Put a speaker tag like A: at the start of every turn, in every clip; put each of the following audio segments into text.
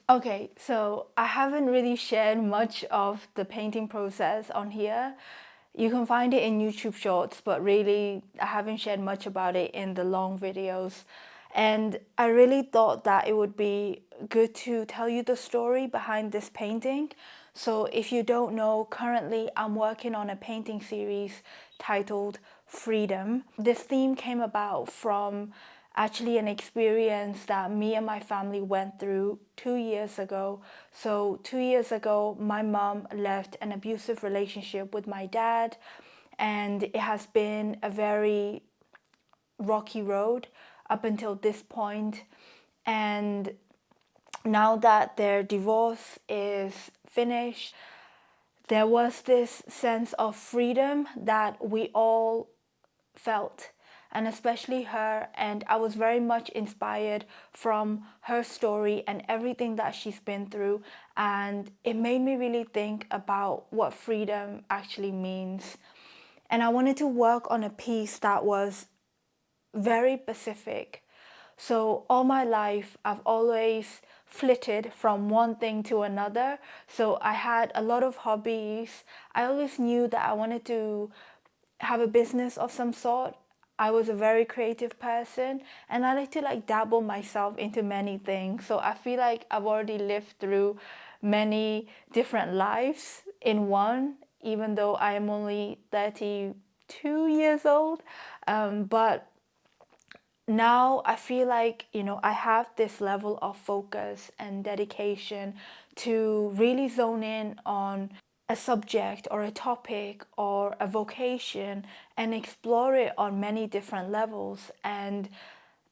A: Okay, so I haven't really shared much of the painting process on here. You can find it in YouTube Shorts, but really I haven't shared much about it in the long videos. And I really thought that it would be good to tell you the story behind this painting. So if you don't know, currently I'm working on a painting series titled Freedom. This theme came about from actually an experience that me and my family went through 2 years ago. So, 2 years ago, my mom left an abusive relationship with my dad, and it has been a very rocky road up until this point. And now that their divorce is finished, there was this sense of freedom that we all felt, and especially her. And I was very much inspired from her story and everything that she's been through. And it made me really think about what freedom actually means. And I wanted to work on a piece that was very specific. So, all my life, I've always flitted from one thing to another. So, I had a lot of hobbies. I always knew that I wanted to have a business of some sort. I was a very creative person, and I like to dabble myself into many things. So I feel like I've already lived through many different lives in one, even though I am only 32 years old. But now I feel like, I have this level of focus and dedication to really zone in on a subject or a topic or a vocation and explore it on many different levels. And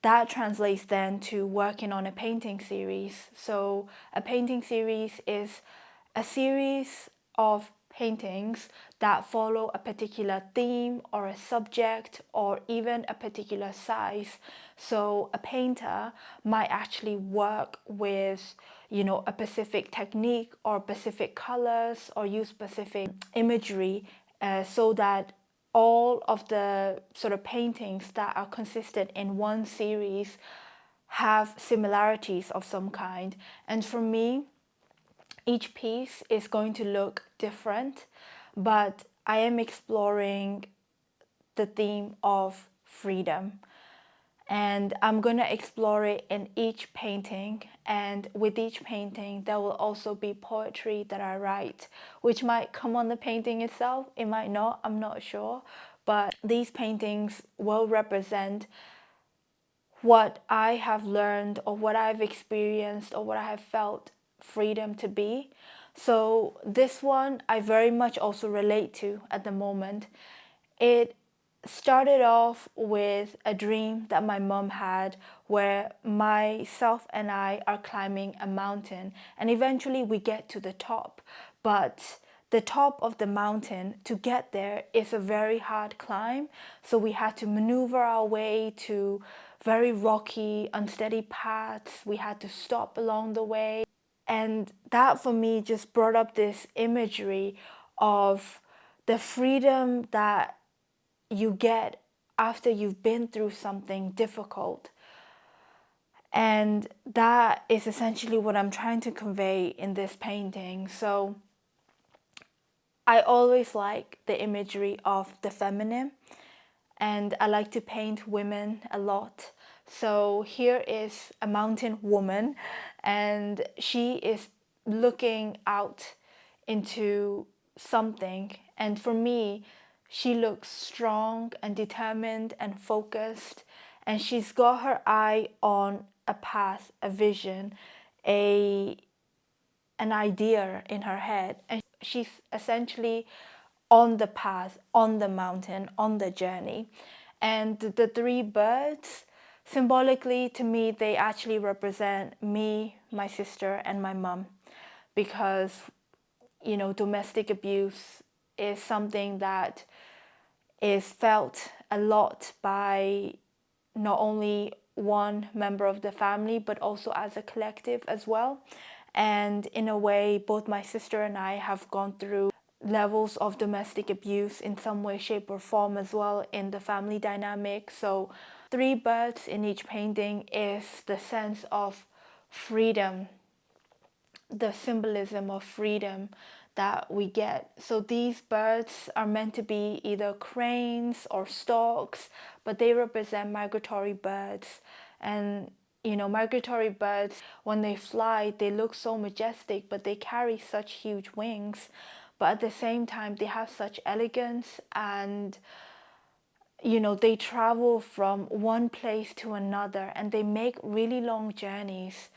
A: that translates then to working on a painting series. So, a painting series is a series of paintings that follow a particular theme or a subject or even a particular size. So, a painter might actually work with, a specific technique or specific colors or use specific imagery so that all of the sort of paintings that are consistent in one series have similarities of some kind. And for me, each piece is going to look different, but I am exploring the theme of freedom. And I'm going to explore it in each painting. And with each painting, there will also be poetry that I write, which might come on the painting itself. It might not, I'm not sure. But these paintings will represent what I have learned or what I've experienced or what I have felt freedom to be. So, this one I very much also relate to at the moment. It started off with a dream that my mom had where myself and I are climbing a mountain, and eventually we get to the top. But the top of the mountain, to get there, is a very hard climb. So we had to maneuver our way to very rocky, unsteady paths. We had to stop along the way. And that for me just brought up this imagery of the freedom that you get after you've been through something difficult. And that is essentially what I'm trying to convey in this painting. So I always like the imagery of the feminine, and I like to paint women a lot. So here is a mountain woman, and she is looking out into something. And for me, she looks strong and determined and focused, and she's got her eye on a path, a vision, a an idea in her head, and she's essentially on the path, on the mountain, on the journey. And the three birds, symbolically to me, they actually represent me, my sister, and my mom, because domestic abuse is something that is felt a lot by not only one member of the family, but also as a collective as well. And in a way, both my sister and I have gone through levels of domestic abuse in some way, shape, or form as well in the family dynamic. So, three birds in each painting is the sense of freedom the symbolism of freedom that we get. So these birds are meant to be either cranes or storks, but they represent migratory birds. And migratory birds, when they fly, they look so majestic, but they carry such huge wings. But at the same time, they have such elegance, and they travel from one place to another, and they make really long journeys.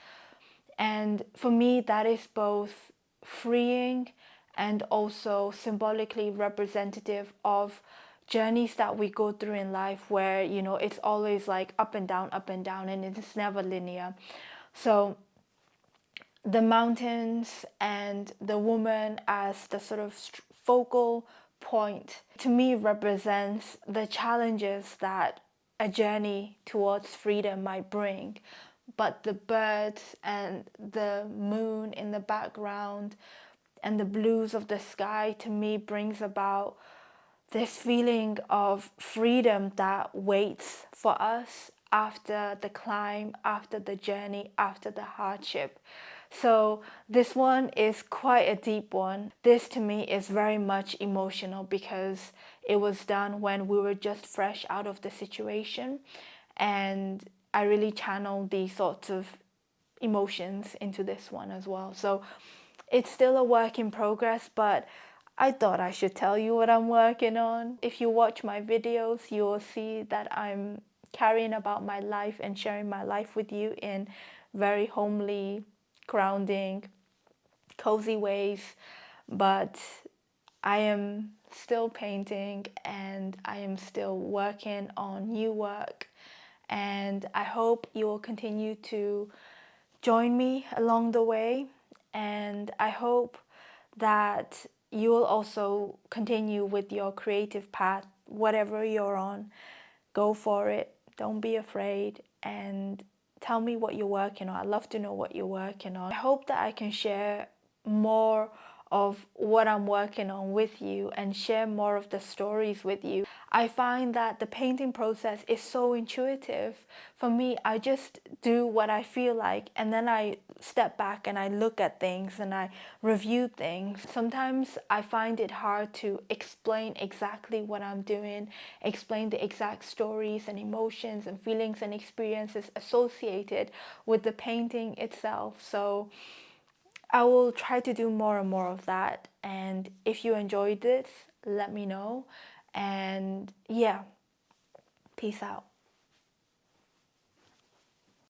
A: And for me, that is both freeing and also symbolically representative of journeys that we go through in life, where it's always like up and down, and it's never linear. So the mountains and the woman as the sort of focal point, to me, represents the challenges that a journey towards freedom might bring. But the birds and the moon in the background and the blues of the sky, to me, brings about this feeling of freedom that waits for us after the climb, after the journey, after the hardship. So this one is quite a deep one. This to me is very much emotional because it was done when we were just fresh out of the situation, and I really channeled these sorts of emotions into this one as well. So it's still a work in progress, but I thought I should tell you what I'm working on. If you watch my videos, you will see that I'm carrying about my life and sharing my life with you in very homely, grounding, cozy ways. But I am still painting, and I am still working on new work. And I hope you will continue to join me along the way. And I hope that you will also continue with your creative path, whatever you're on. Go for it. Don't be afraid. And tell me what you're working on. I'd love to know what you're working on. I hope that I can share more of what I'm working on with you and share more of the stories with you. I find that the painting process is so intuitive. For me, I just do what I feel like, and then I step back and I look at things and I review things. Sometimes I find it hard to explain exactly what I'm doing, explain the exact stories and emotions and feelings and experiences associated with the painting itself. So I will try to do more and more of that. And if you enjoyed this, let me know. And yeah, peace out.